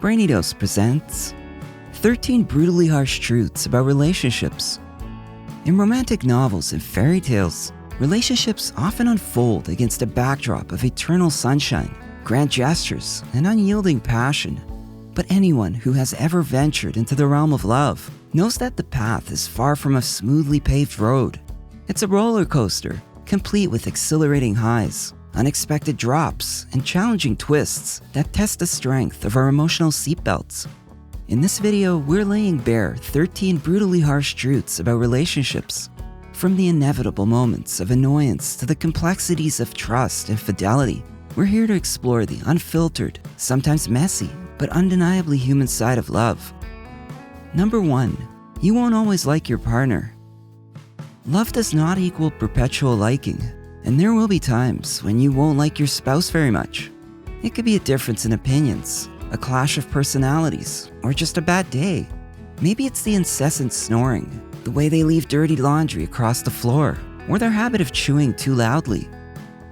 Brainy presents 13 brutally harsh truths about relationships. In romantic novels and fairy tales, relationships often unfold against a backdrop of eternal sunshine, grand gestures, and unyielding passion. But anyone who has ever ventured into the realm of love knows that the path is far from a smoothly paved road. It's a roller coaster, complete with exhilarating highs, unexpected drops, and challenging twists that test the strength of our emotional seatbelts. In this video, we're laying bare 13 brutally harsh truths about relationships. From the inevitable moments of annoyance to the complexities of trust and fidelity, we're here to explore the unfiltered, sometimes messy, but undeniably human side of love. Number 1. You won't always like your partner. Love does not equal perpetual liking, and there will be times when you won't like your spouse very much. It could be a difference in opinions, a clash of personalities, or just a bad day. Maybe it's the incessant snoring, the way they leave dirty laundry across the floor, or their habit of chewing too loudly.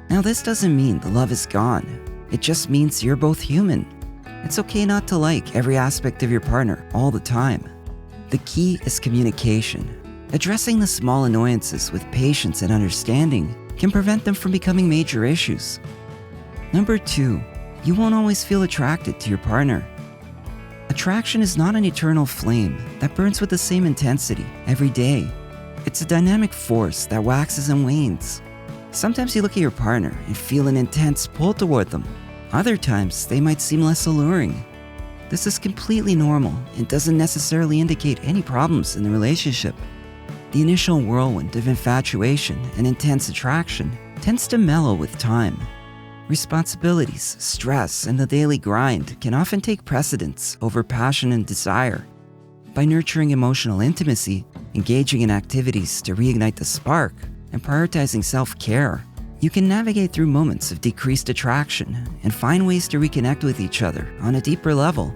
Now, this doesn't mean the love is gone. It just means you're both human. It's okay not to like every aspect of your partner all the time. The key is communication. Addressing the small annoyances with patience and understanding can prevent them from becoming major issues. Number 2, you won't always feel attracted to your partner. Attraction is not an eternal flame that burns with the same intensity every day. It's a dynamic force that waxes and wanes. Sometimes you look at your partner and feel an intense pull toward them. Other times, they might seem less alluring. This is completely normal and doesn't necessarily indicate any problems in the relationship. The initial whirlwind of infatuation and intense attraction tends to mellow with time. Responsibilities, stress, and the daily grind can often take precedence over passion and desire. By nurturing emotional intimacy, engaging in activities to reignite the spark, and prioritizing self-care, you can navigate through moments of decreased attraction and find ways to reconnect with each other on a deeper level.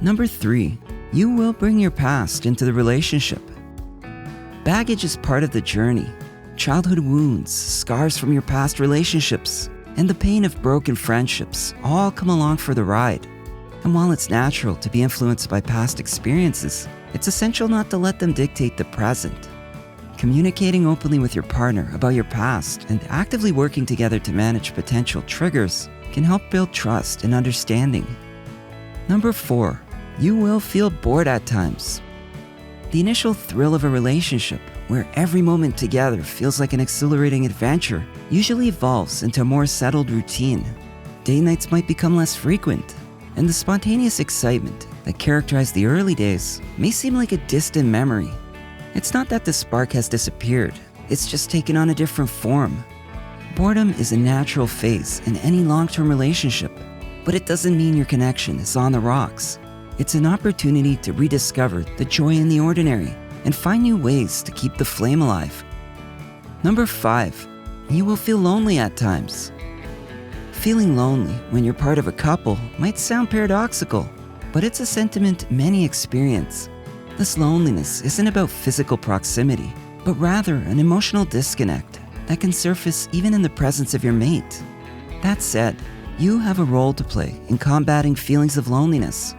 Number 3, you will bring your past into the relationship. Baggage is part of the journey. Childhood wounds, scars from your past relationships, and the pain of broken friendships all come along for the ride. And while it's natural to be influenced by past experiences, it's essential not to let them dictate the present. Communicating openly with your partner about your past and actively working together to manage potential triggers can help build trust and understanding. Number 4, you will feel bored at times. The initial thrill of a relationship, where every moment together feels like an exhilarating adventure, usually evolves into a more settled routine. Date nights might become less frequent, and the spontaneous excitement that characterized the early days may seem like a distant memory. It's not that the spark has disappeared, it's just taken on a different form. Boredom is a natural phase in any long-term relationship, but it doesn't mean your connection is on the rocks. It's an opportunity to rediscover the joy in the ordinary and find new ways to keep the flame alive. Number 5, you will feel lonely at times. Feeling lonely when you're part of a couple might sound paradoxical, but it's a sentiment many experience. This loneliness isn't about physical proximity, but rather an emotional disconnect that can surface even in the presence of your mate. That said, you have a role to play in combating feelings of loneliness.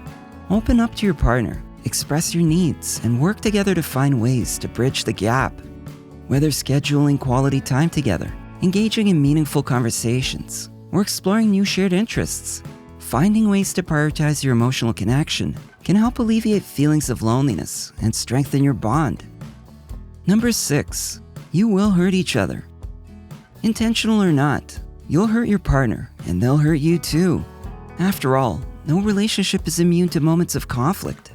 Open up to your partner, express your needs, and work together to find ways to bridge the gap. Whether scheduling quality time together, engaging in meaningful conversations, or exploring new shared interests, finding ways to prioritize your emotional connection can help alleviate feelings of loneliness and strengthen your bond. Number 6, you will hurt each other. Intentional or not, you'll hurt your partner and they'll hurt you too. After all, no relationship is immune to moments of conflict.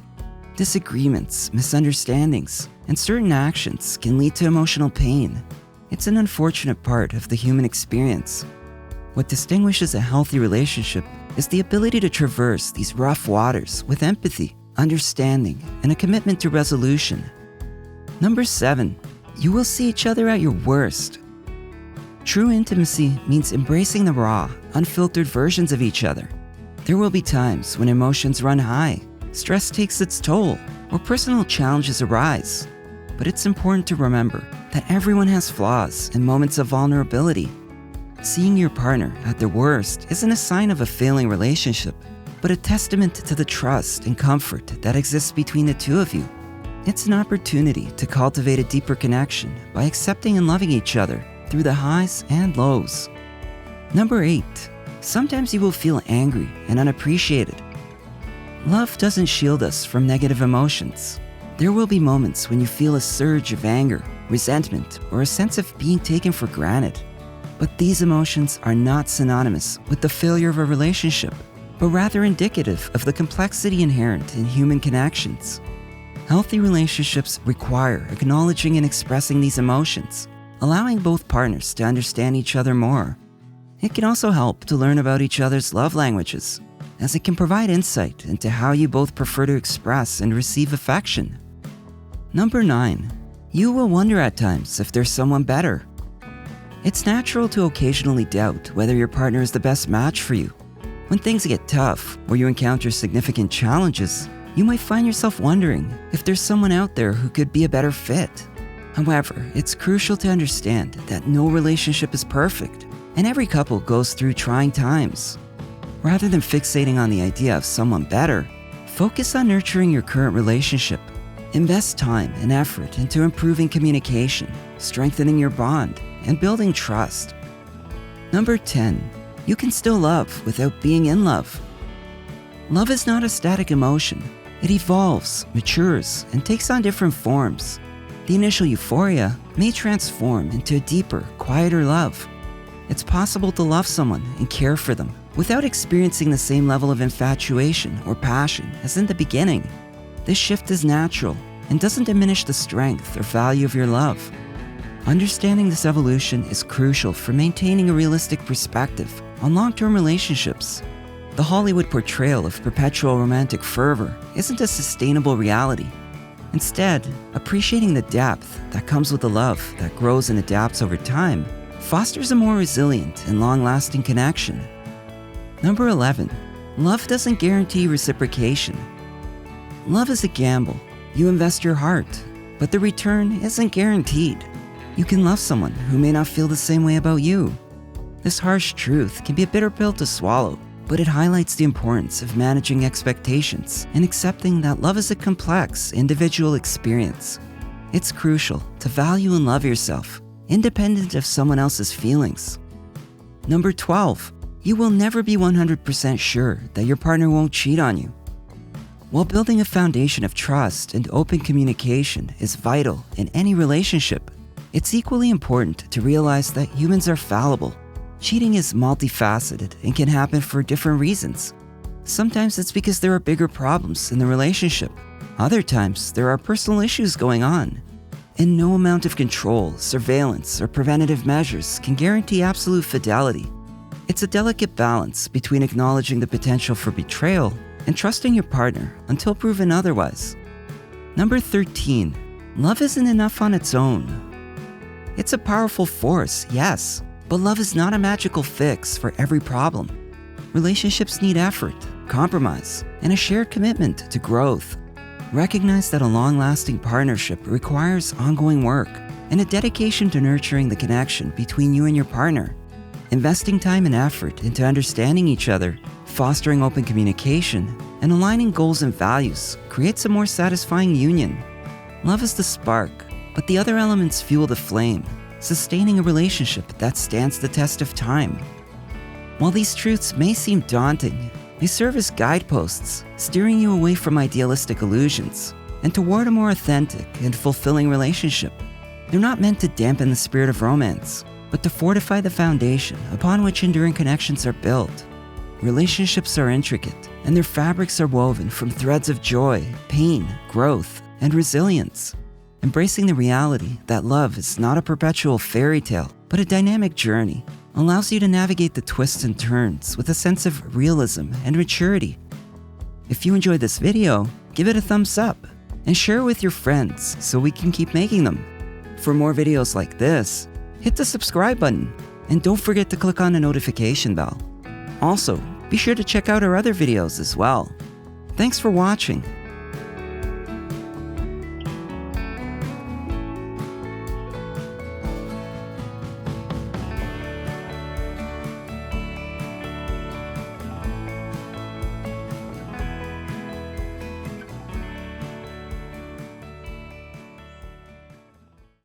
Disagreements, misunderstandings, and certain actions can lead to emotional pain. It's an unfortunate part of the human experience. What distinguishes a healthy relationship is the ability to traverse these rough waters with empathy, understanding, and a commitment to resolution. Number 7, you will see each other at your worst. True intimacy means embracing the raw, unfiltered versions of each other. There will be times when emotions run high, stress takes its toll, or personal challenges arise. But it's important to remember that everyone has flaws and moments of vulnerability. Seeing your partner at their worst isn't a sign of a failing relationship. but a testament to the trust and comfort that exists between the two of you. It's an opportunity to cultivate a deeper connection by accepting and loving each other through the highs and lows. Number 8. Sometimes you will feel angry and unappreciated. Love doesn't shield us from negative emotions. There will be moments when you feel a surge of anger, resentment, or a sense of being taken for granted. But these emotions are not synonymous with the failure of a relationship, but rather indicative of the complexity inherent in human connections. Healthy relationships require acknowledging and expressing these emotions, allowing both partners to understand each other more. It can also help to learn about each other's love languages, as it can provide insight into how you both prefer to express and receive affection. Number 9. You will wonder at times if there's someone better. It's natural to occasionally doubt whether your partner is the best match for you. When things get tough or you encounter significant challenges, you might find yourself wondering if there's someone out there who could be a better fit. However, it's crucial to understand that no relationship is perfect, and every couple goes through trying times. Rather than fixating on the idea of someone better, focus on nurturing your current relationship. Invest time and effort into improving communication, strengthening your bond, and building trust. Number 10. You can still love without being in love. Love is not a static emotion. It evolves, matures, and takes on different forms. The initial euphoria may transform into a deeper, quieter love. It's possible to love someone and care for them without experiencing the same level of infatuation or passion as in the beginning. This shift is natural and doesn't diminish the strength or value of your love. Understanding this evolution is crucial for maintaining a realistic perspective on long-term relationships. The Hollywood portrayal of perpetual romantic fervor isn't a sustainable reality. Instead, appreciating the depth that comes with a love that grows and adapts over time fosters a more resilient and long-lasting connection. Number 11. Love doesn't guarantee reciprocation. Love is a gamble. You invest your heart, but the return isn't guaranteed. You can love someone who may not feel the same way about you. This harsh truth can be a bitter pill to swallow, but it highlights the importance of managing expectations and accepting that love is a complex, individual experience. It's crucial to value and love yourself, independent of someone else's feelings. Number 12. You will never be 100% sure that your partner won't cheat on you. While building a foundation of trust and open communication is vital in any relationship, it's equally important to realize that humans are fallible. Cheating is multifaceted and can happen for different reasons. Sometimes it's because there are bigger problems in the relationship. Other times, there are personal issues going on. And no amount of control, surveillance, or preventative measures can guarantee absolute fidelity. It's a delicate balance between acknowledging the potential for betrayal and trusting your partner until proven otherwise. Number 13. Love isn't enough on its own. It's a powerful force, yes, but love is not a magical fix for every problem. Relationships need effort, compromise, and a shared commitment to growth. Recognize that a long-lasting partnership requires ongoing work and a dedication to nurturing the connection between you and your partner. Investing time and effort into understanding each other, fostering open communication, and aligning goals and values creates a more satisfying union. Love is the spark, but the other elements fuel the flame, sustaining a relationship that stands the test of time. While these truths may seem daunting, they serve as guideposts, steering you away from idealistic illusions and toward a more authentic and fulfilling relationship. They're not meant to dampen the spirit of romance, but to fortify the foundation upon which enduring connections are built. Relationships are intricate, and their fabrics are woven from threads of joy, pain, growth, and resilience. Embracing the reality that love is not a perpetual fairy tale, but a dynamic journey, allows you to navigate the twists and turns with a sense of realism and maturity. If you enjoyed this video, give it a thumbs up and share it with your friends so we can keep making them. For more videos like this, hit the subscribe button and don't forget to click on the notification bell. Also, be sure to check out our other videos as well. Thanks for watching.